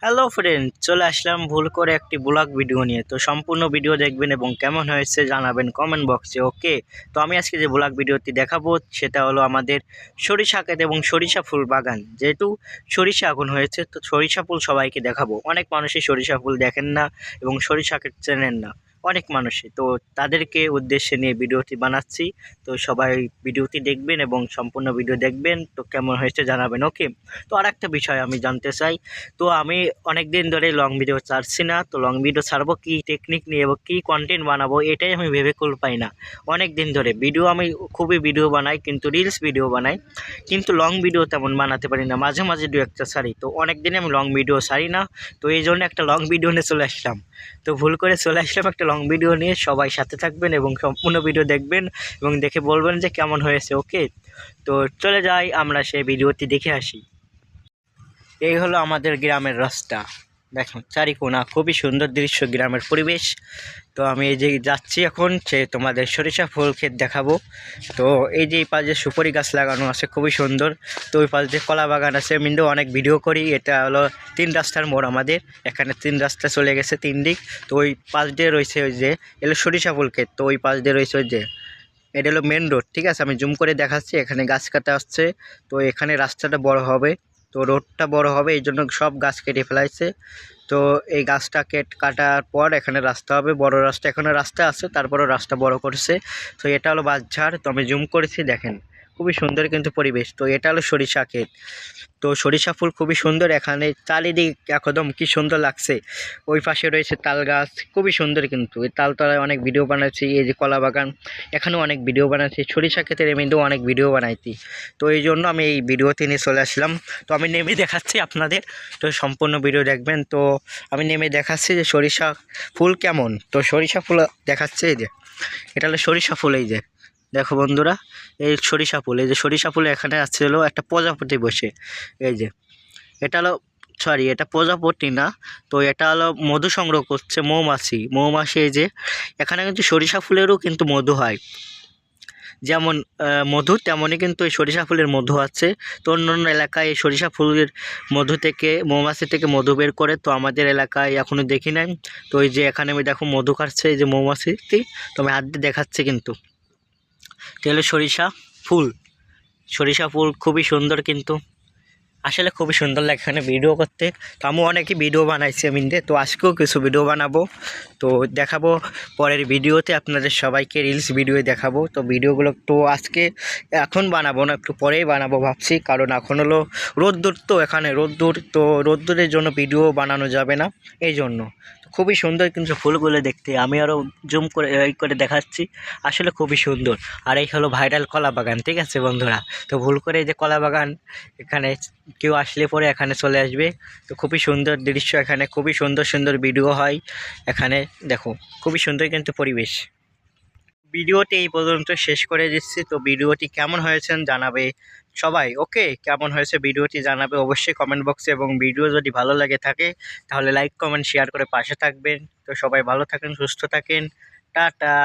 Hello friend, চলে আসলাম ভুল করে একটি ব্লগ ভিডিও নিয়ে। তো সম্পূর্ণ ভিডিও দেখবেন এবং কেমন হয়েছে জানাবেন কমেন্ট বক্সে। ওকে, তো আমি আজকে যে ব্লগ ভিডিওটি দেখাবো সেটা হলো আমাদের সরিষা ক্ষেত এবং সরিষা ফুল বাগান। যেহেতু সরিষা আগুন হয়েছে, তো সরিষা ফুল সবাইকে দেখাবো। অনেক মানুষই সরিষা ফুল দেখেন না এবং সরিষা ক্ষেত চেনেন না, অনেক মানুষই। তো তাদেরকে উদ্দেশ্যে নিয়ে ভিডিওটি বানাচ্ছি। তো সবাই ভিডিওটি দেখবেন এবং সম্পূর্ণ ভিডিও দেখবেন, তো কেমন হয়েছে জানাবেন। ওকে, তো আর একটা বিষয় আমি জানতে চাই। তো আমি অনেক দিন ধরে লং ভিডিও ছাড়ছি না। তো লং ভিডিও ছাড়বো কী টেকনিক নিয়ে এবং কী কন্টেন্ট বানাবো, এটাই আমি ভেবে কুল পাই না। অনেক দিন ধরে ভিডিও আমি খুবই ভিডিও বানাই, কিন্তু রিলস ভিডিও বানাই, কিন্তু লং ভিডিও তেমন বানাতে পারি না। মাঝে মাঝে দু একটা ছাড়ি, তো অনেক দিনে আমি লং ভিডিও ছাড়ি না। তো এই জন্য একটা লং ভিডিও নিয়ে চলে আসলাম। তো ভুল করে চলে আসলাম একটা লং ভিডিও নিয়ে। সবাই সাথে থাকবেন এবং সম্পূর্ণ ভিডিও দেখবেন এবং দেখে বলবেন যে কেমন হয়েছে। ওকে, তো চলে যাই, আমরা সেই ভিডিওটি দেখে আসি। এই হলো আমাদের গ্রামের রাস্তা, দেখুন চারিকোণা, খুবই সুন্দর দৃশ্য, গ্রামের পরিবেশ। তো আমি এই যে যাচ্ছি এখন, সে তোমাদের সরিষা ফুল ক্ষেত দেখাবো। তো এই যে এই পাশে সুপারি গাছ লাগানো আছে, খুবই সুন্দর। তো ওই পাশ দিয়ে কলা বাগান আছে। আমি কিন্তু অনেক ভিডিও করি। এটা হলো 3 রাস্তার মোড় আমাদের এখানে, 3 রাস্তা চলে গেছে, 3 দিক। তো ওই পাশ দিয়ে রয়েছে ওই যে এলো সরিষা ফুল ক্ষেত। তো ওই পাশ দিয়ে রয়েছে ওই যে, এটা হলো মেন রোড। ঠিক আছে, আমি জুম করে দেখাচ্ছি। এখানে গাছ কাটা আসছে, তো এখানে রাস্তাটা বড় হবে, তো রোডটা বড় হবে, এই জন্য সব গাছ কেটে ফেলাইছে। তো এই গাছটা কাটার পর এখানে রাস্তা হবে, বড় রাস্তা। এখানে রাস্তা আছে, তারপরও রাস্তা বড় করছে। তো এটা হলো বাঁশঝাড়। তো আমি জুম করেছি, দেখেন খুবই সুন্দর কিন্তু পরিবেশ। তো এটা হলো সরিষা ক্ষেত। তো সরিষা ফুল খুবই সুন্দর, এখানে চারিদিক একদম কি সুন্দর লাগছে। ওই পাশে রয়েছে তাল গাছ, খুবই সুন্দর। কিন্তু এই তালতলায় অনেক ভিডিও বানাচ্ছি। এই যে কলা বাগান, এখানেও অনেক ভিডিও বানাচ্ছি। সরিষা ক্ষেতের এমনিতেও অনেক ভিডিও বানাইছি। তো এই জন্য আমি এই ভিডিওতে নিয়ে চলে আসলাম। তো আমি নেমে দেখাচ্ছি আপনাদের, তো সম্পূর্ণ ভিডিও দেখবেন। তো আমি নেমে দেখাচ্ছি যে সরিষা ফুল কেমন। তো সরিষা ফুল দেখাচ্ছে, এই যে এটা হলো সরিষা ফুল। এই যে দেখো বন্ধুরা, এই সরিষা ফুল, এই যে সরিষা ফুল এখানে আছে হলো একটা প্রজাপতি বসে। এই যে এটা হলো, সরি এটা প্রজাপতি না, তো এটা হলো মধু সংগ্রহ করছে, মৌমাছি। মৌমাছি এই যে এখানে কিন্তু সরিষা ফুলেরও কিন্তু মধু হয়। যেমন মধু, তেমনই কিন্তু এই সরিষা ফুলের মধু আছে। তো অন্য অন্য এলাকায় এই সরিষা ফুলের মধু থেকে, মৌমাছি থেকে মধু বের করে, তো আমাদের এলাকায় এখনও দেখি নাই। তো এই যে এখানে আমি দেখো মধু কাটছে এই যে মৌমাছিটি। তো আমি হাত দিয়ে দেখাচ্ছি কিন্তু। তো হলো সরিষা ফুল। সরিষা ফুল খুবই সুন্দর, কিন্তু আসলে খুবই সুন্দর লাগে এখানে ভিডিও করতে। তো আমি অনেকই ভিডিও বানাইছি আমি, তো আজকেও কিছু ভিডিও বানাবো, তো দেখাবো পরের ভিডিওতে আপনাদের সবাইকে। রিলস ভিডিও দেখাবো। তো ভিডিওগুলো তো আজকে এখন বানাবো না, একটু পরেই বানাবো ভাবছি, কারণ এখন হলো রোদ্দুর। তো এখানে রোদ্দুর, তো রোদ্দুরের জন্য ভিডিও বানানো যাবে না, এই জন্য। খুবই সুন্দর কিন্তু ফুলগুলো দেখতে, আমি আরও জুম করে এই করে দেখাচ্ছি। আসলে খুবই সুন্দর। আর এই হলো ভাইরাল কলা বাগান। ঠিক আছে বন্ধুরা, তো ভুল করে এই যে কলা বাগান, এখানে কেউ আসলে পরে এখানে চলে আসবে। তো খুবই সুন্দর দৃশ্য, এখানে খুবই সুন্দর সুন্দর ভিডিও হয় এখানে। দেখো খুবই সুন্দর কিন্তু পরিবেশ। ভিডিওটি এই পর্যন্ত শেষ করে দিচ্ছি। তো ভিডিওটি কেমন হয়েছে জানাবে সবাই। ওকে, কেমন হয়েছে ভিডিওটি জানাবে অবশ্যই কমেন্ট বক্সে। এবং ভিডিও যদি ভালো লাগে থাকে তাহলে লাইক কমেন্ট শেয়ার করে পাশে থাকবেন। তো সবাই ভালো থাকেন, সুস্থ থাকেন, টাটা।